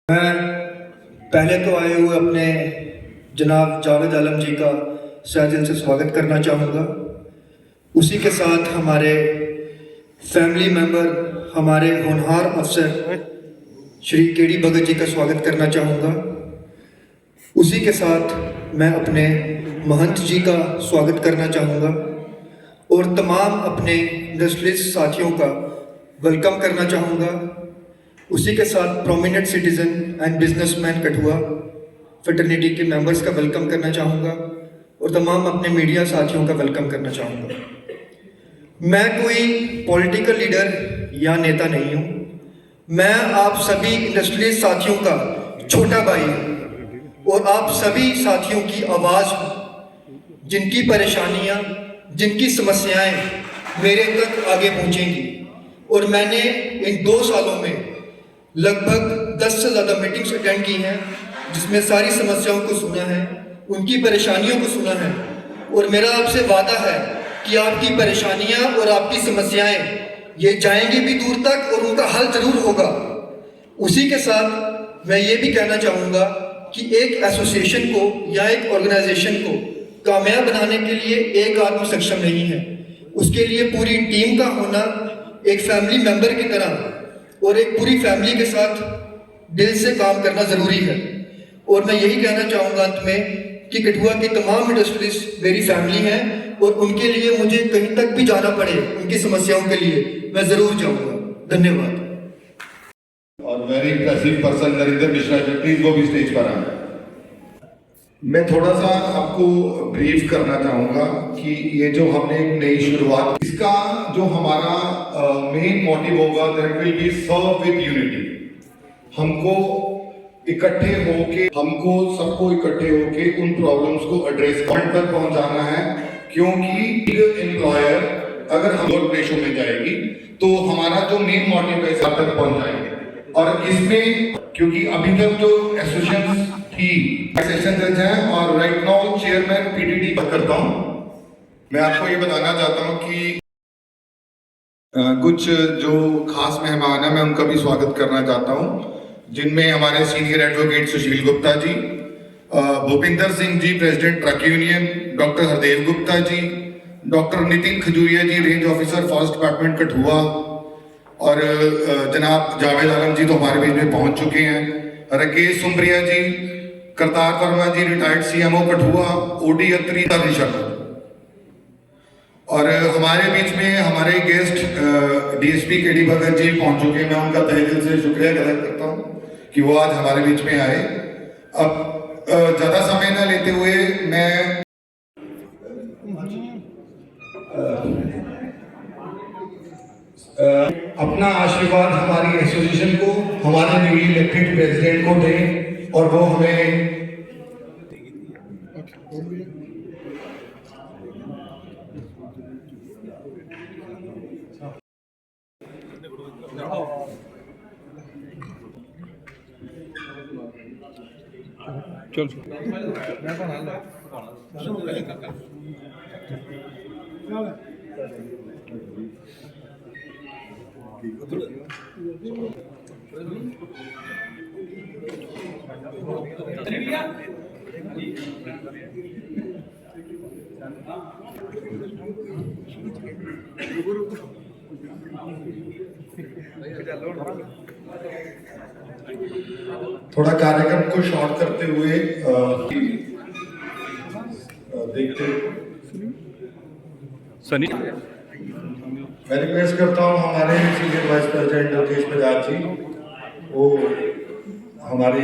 मैं पहले तो आए हुए अपने जनाब जावेद आलम जी का शायद दिल से स्वागत करना चाहूँगा। उसी के साथ हमारे फैमिली मेंबर, हमारे होनहार अफसर श्री केडी भगत जी का स्वागत करना चाहूँगा। उसी के साथ मैं अपने महंत जी का स्वागत करना चाहूँगा और तमाम अपने इंडस्ट्रियलिस्ट साथियों का वेलकम करना चाहूँगा। उसी के साथ prominent citizen and businessman Kathua fraternity के मेंबर्स का वेलकम करना चाहूँगा और तमाम अपने मीडिया साथियों का वेलकम करना चाहूँगा। मैं कोई पॉलिटिकल लीडर या नेता नहीं हूँ। मैं आप सभी इंडस्ट्रियलिस्ट साथियों का छोटा भाई हूँ और आप सभी साथियों की आवाज़ हूँ, जिनकी परेशानियाँ, जिनकी समस्याएं मेरे तक आगे पहुँचेंगी। और मैंने इन 2 सालों में लगभग 10 से ज़्यादा मीटिंग्स अटेंड की हैं, जिसमें सारी समस्याओं को सुना है, उनकी परेशानियों को सुना है और मेरा आपसे वादा है कि आपकी परेशानियां और आपकी समस्याएं ये जाएंगी भी दूर तक और उनका हल जरूर होगा। उसी के साथ मैं ये भी कहना चाहूँगा कि एक एसोसिएशन को या एक ऑर्गेनाइजेशन को कामयाब बनाने के लिए एक आदमी सक्षम नहीं है। उसके लिए पूरी टीम का होना, एक फैमिली मेंबर की तरह और एक पूरी फैमिली के साथ दिल से काम करना ज़रूरी है। और मैं यही कहना चाहूँगा अंत में कि कठुआ की तमाम इंडस्ट्रीज मेरी फैमिली हैं और उनके लिए मुझे कहीं तक भी जाना पड़े, उनकी समस्याओं के लिए मैं ज़रूर जाऊँगा। धन्यवाद। और very impressive person Narendra Mishra ji, please वो भी स्टेज पर आए। मैं थोड़ा सा आपको ब्रीफ करना चाहूँगा कि ये जो हमने एक नई शुरुआत, इसका जो हमारा मेन मोटिव होगा that will be serve with unity. हमको सबको इकट्ठे होके उन प्रॉब्लम्स को एड्रेस पॉइंट तक पहुंचाना है, क्योंकि एम्प्लॉयर अगर हम वर्क रेशो में जाएगी तो हमारा जो मेन मोटिव है सब तक पहुंच जाएंगे। और इसमें क्योंकि अभी तक जो एसोसिएशन थी सेशन जज है और राइट नाउ चेयरमैन पीटीडी करता हूं। मैं आपको ये बताना चाहता हूं कि कुछ जो खास मेहमान है मैं उनका भी स्वागत करना चाहता हूं, जिनमें हमारे senior advocate Sushil Gupta ji, Bhupinder Singh ji president truck union, doctor Hardev Gupta ji, doctor Nitin Khajuria ji range officer forest department Kathua, और जनाब जावेद आलम जी तो हमारे बीच में पहुंच चुके हैं, राकेश सुमरिया जी, करतार वर्मा जी रिटायर्ड सीएमओ कठुआ, ओडी अत्री ऋषभ, और हमारे बीच में हमारे guest DSP KD Bhagat ji पहुंच चुके हैं। मैं उनका तहे दिल से शुक्रिया अदा करता हूं कि वो आज हमारे बीच में आए। अब ज्यादा समय न लेते हुए मैं अपना आशीर्वाद हमारी एसोसिएशन को, हमारे न्यूली इलेक्टेड प्रेसिडेंट को दें और वो हमें थोड़ा कार्यक्रम को शॉर्ट करते हुए देखते सनी, मैं रिक्वेस्ट करता हूँ हमारे senior vice president Yogesh Bajaj ji, वो हमारे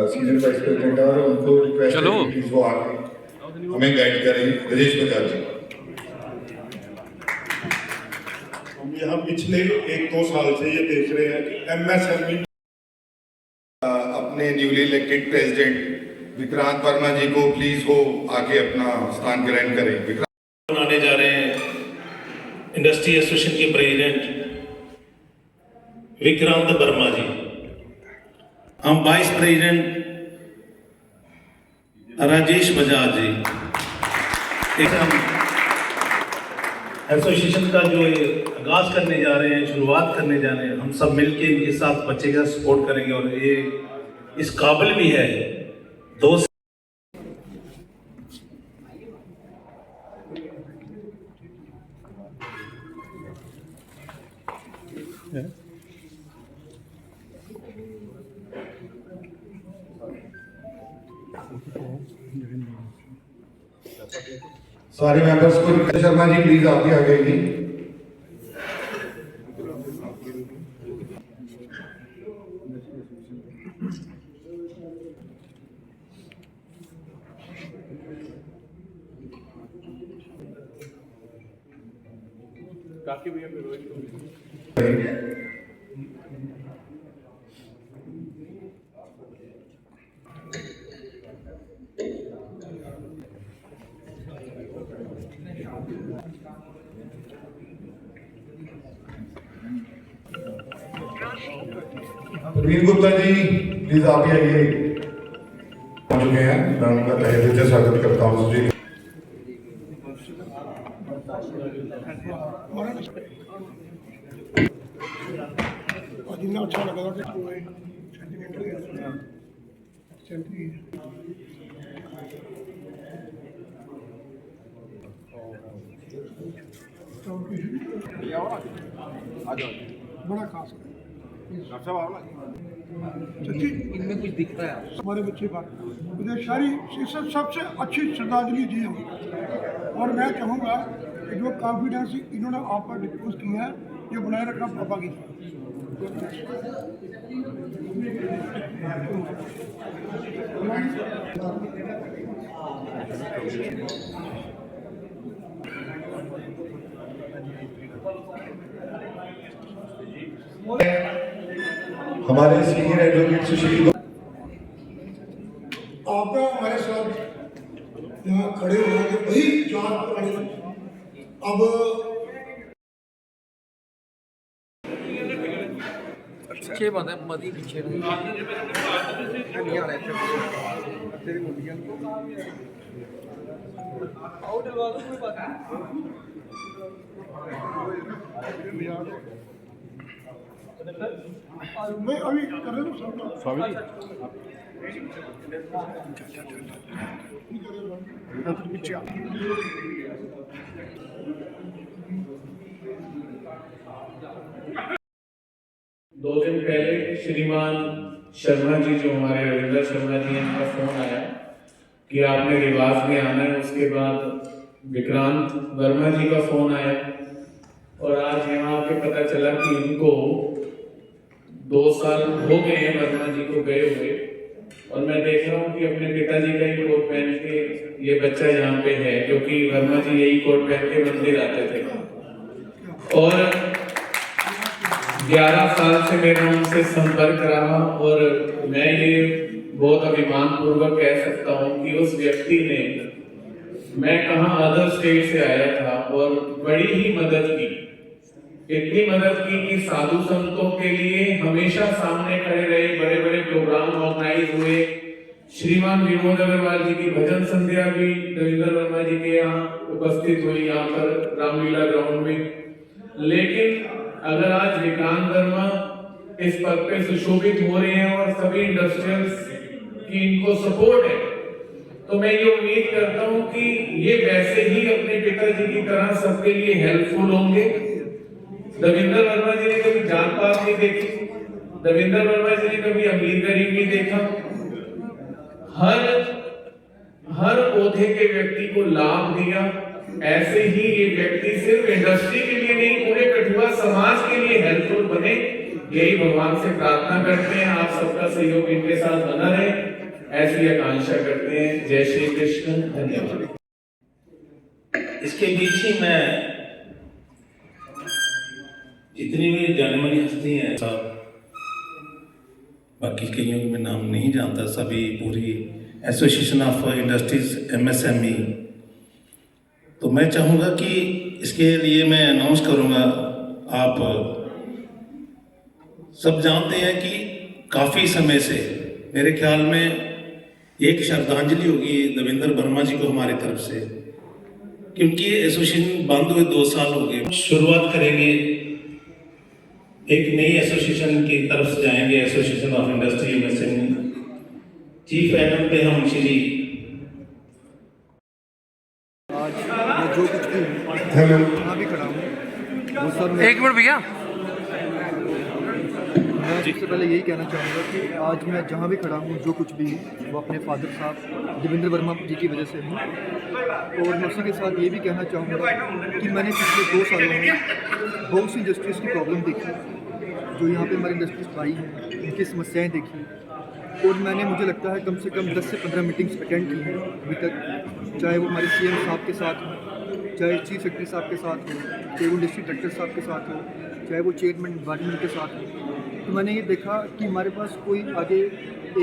सीनियर वाइस प्रेसिडेंट और उनको रिक्वेस्ट है कि प्लीज वो आके हमें गाइड करें। राजेश बजाज जी, हम यहाँ पिछले 1-2 साल से ये देख रहे हैं कि एमएसएमई अपने newly elected president Vikrant Verma ji को प्लीज वो आके अपना स्थान ग्रहण करें। बनाने जा रहे हैं इंडस्ट्री एसोसिएशन के प्रेसिडेंट विक्रांत वर्मा जी। हम वाइस प्रेसिडेंट राजेश बजाज जी। हम एसोसिएशन का जो आगाज करने जा रहे हैं, शुरुआत करने जा रहे हैं, हम सब मिलके इनके साथ बच्चे का सपोर्ट करेंगे और ये इस काबिल भी है। 2 सारे मेंबर्स को शर्मा जी प्लीज आप भी आ जाइए। प्रवीण गुप्ता जी प्लीज आप भी आइए, पहुंच चुके हैं। मैं उनका तहे दिल से स्वागत करता हूँ जी। जितना अच्छा लगा कि बड़ा खास इनमें कुछ दिखता है हमारे बच्चे का मुझे सारी सबसे अच्छी श्रद्धांजलि दी है। और मैं चाहूँगा कि जो कॉन्फिडेंस इन्होंने आप पर डिस्पोज किया है ये बनाए रखना पापा की। हमारे सीनियर एडवोकेट सुशील आपका हमारे साथ यहाँ खड़े होंगे वही जात पुरानी। अब पीछे बंद है, मदी पीछे नहीं आ रहे तेरी मुर्गियां आओ डलवा दो, कोई बात मैं अभी कर रहा हूँ स्वामी दो दिन पहले श्रीमान शर्मा जी जो हमारे रविंद्र शर्मा जी हैं, इनका फोन आया कि आपने रिवाज में आना है। उसके बाद विक्रांत वर्मा जी का फोन आया और आज यहाँ आके पता चला कि इनको 2 साल हो गए हैं वर्मा जी को गए हुए। और मैं देख रहा हूँ कि अपने पिताजी का ही कोट पहन के ये बच्चा यहाँ पे है, क्योंकि वर्मा जी यही कोट पहन के मंदिर आते थे। और 11 साल से मेरा उनसे संपर्क रहा और मैं ये बहुत अभिमान पूर्वक कह सकता हूँ कि उस व्यक्ति ने, मैं कहाँ अदर स्टेट से आया था और बड़ी ही मदद की, इतनी मदद की कि साधु संतों के लिए हमेशा सामने खड़े रहे। बड़े बड़े प्रोग्राम ऑर्गेनाइज हुए। श्रीमान विनोद अग्रवाल जी की भजन संध्या भी रविंद्र वर्मा जी के यहाँ उपस्थित हुई, यहाँ पर रामलीला ग्राउंड में। लेकिन अगर आज विक्रांत वर्मा इस पद पे सुशोभित हो रहे हैं और सभी इंडस्ट्रियल्स की इनको सपोर्ट है, तो मैं ये उम्मीद करता हूँ कि ये वैसे ही अपने पिताजी की तरह सबके लिए हेल्पफुल होंगे। रविंद्र वर्मा जी ने कभी जात पात नहीं देखी, रविंद्र वर्मा जी ने कभी अमीर गरीब नहीं देखा। हर ओहदे के व्यक्ति को लाभ दिया। ऐसे ही ये व्यक्ति सिर्फ इंडस्ट्री के लिए नहीं, पूरे कठुआ समाज के लिए हेल्पफुल बने, यही भगवान से प्रार्थना करते हैं। आप सबका सहयोग इनके साथ बना रहे, ऐसी आकांक्षा करते हैं। जय श्री कृष्ण। धन्यवाद। इसके बीच ही मैं जितनी भी जानी-मानी हस्ती हैं साहब, बाकी कईयों को मैं नाम नहीं जानता, सभी पूरी एसोसिएशन ऑफ इंडस्ट्रीज MSME, तो मैं चाहूँगा कि इसके लिए मैं अनाउंस करूँगा। आप सब जानते हैं कि काफ़ी समय से मेरे ख्याल में एक श्रद्धांजलि होगी देवेंद्र वर्मा जी को हमारी तरफ से, क्योंकि एसोसिएशन बंद हुए 2 साल हो गए। शुरुआत करेंगे, एक नई एसोसिएशन की तरफ से जाएंगे, association of industry MSME। Chief Adam पे हम श्री आज मैं जो कुछ भी हूँ, हेलो जहाँ भी खड़ा हूँ, वो सब मैं एक मिनट भैया सबसे पहले यही कहना चाहूँगा कि आज मैं जहाँ भी खड़ा हूँ, जो कुछ भी हूँ, वो अपने फादर साहब देवेंद्र वर्मा जी की वजह से हूँ। और मैं उसी के साथ ये भी कहना चाहूँगा कि मैंने पिछले 2 सालों में बहुत सी इंडस्ट्रीज़ की प्रॉब्लम देखी, जो यहाँ पे हमारी इंडस्ट्रीज भाई हैं, उनकी समस्याएँ देखी। और मैंने, मुझे लगता है, कम से कम 10 से 15 मीटिंग्स अटेंड की हैं अभी तक, चाहे वो हमारे CM साहब के साथ हो, चाहे चीफ सेक्रेटरी साहब के साथ हो, चाहे वो डिस्ट्रिक्ट डायरेक्टर साहब के साथ हो, चाहे वो चेयरमैन डिपार्टमेंट के साथ हो। तो मैंने ये देखा कि हमारे पास कोई आगे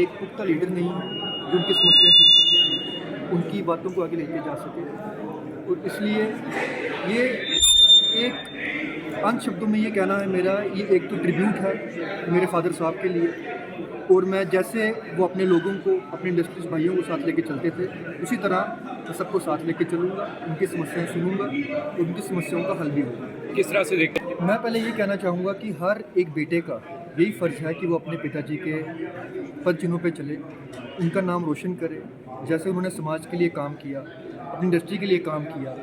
एक पुख्ता लीडर नहीं है जो उनकी समस्याएं सुन सके, उनकी बातों को आगे लेके जा सके। और इसलिए ये एक अंत शब्दों में ये कहना है मेरा, ये एक तो ट्रिब्यूट है मेरे फादर साहब के लिए। और मैं जैसे वो अपने लोगों को, अपने इंडस्ट्रीज भाइयों को साथ लेके चलते थे, उसी तरह मैं सबको साथ लेके चलूँगा, उनकी समस्याएं सुनूंगा और उनकी समस्याओं का हल भी होगा। किस तरह से देखते हैं? मैं पहले ये कहना चाहूँगा कि हर एक बेटे का यही फ़र्ज़ है कि वो अपने पिताजी के पद चिन्हों पे चले, उनका नाम रोशन करे। जैसे उन्होंने समाज के लिए काम किया, अपनी इंडस्ट्री के लिए काम किया,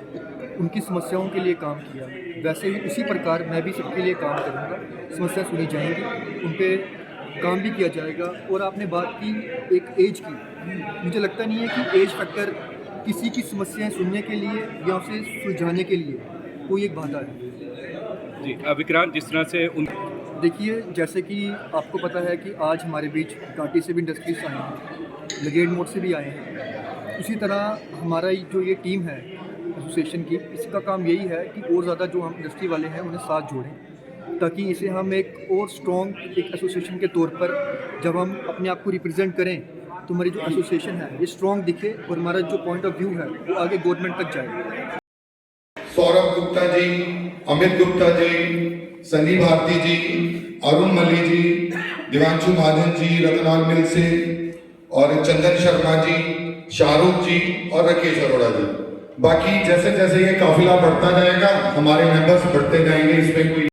उनकी समस्याओं के लिए काम किया, वैसे ही उसी प्रकार मैं भी सबके लिए काम करूँगा। समस्या सुनी जाएंगी, उन पर काम भी किया जाएगा। और आपने बात की एक एज की, मुझे लगता नहीं है कि एज फैक्टर किसी की समस्याएं सुनने के लिए या उसे सुलझाने के लिए कोई एक बाधा है। जी विक्रांत, जिस तरह से उन देखिए, जैसे कि आपको पता है कि आज हमारे बीच घाटी से भी इंडस्ट्रीज आए हैं, लगेड मोड से भी आए हैं। उसी तरह हमारा जो ये टीम है एसोसिएशन की, इसका काम यही है कि और ज़्यादा जो हम इंडस्ट्री वाले हैं उन्हें साथ जोड़ें, ताकि इसे हम एक और स्ट्रॉन्ग एक एसोसिएशन के तौर पर जब हम अपने आप को रिप्रेजेंट करें तो हमारी जो एसोसिएशन है ये स्ट्रॉन्ग दिखे और हमारा जो पॉइंट ऑफ व्यू है वो आगे गवर्नमेंट तक जाए। सौरभ गुप्ता जी, अमित गुप्ता जी, सनी भारती जी, अरुण मल्ली जी, दिवांशु महाजन जी रतनलाल मिल से, और चंदन शर्मा जी, शाहरुख जी और राकेश अरोड़ा जी। बाकी जैसे जैसे ये काफिला बढ़ता जाएगा, हमारे मेंबर्स बढ़ते जाएंगे, इसमें कोई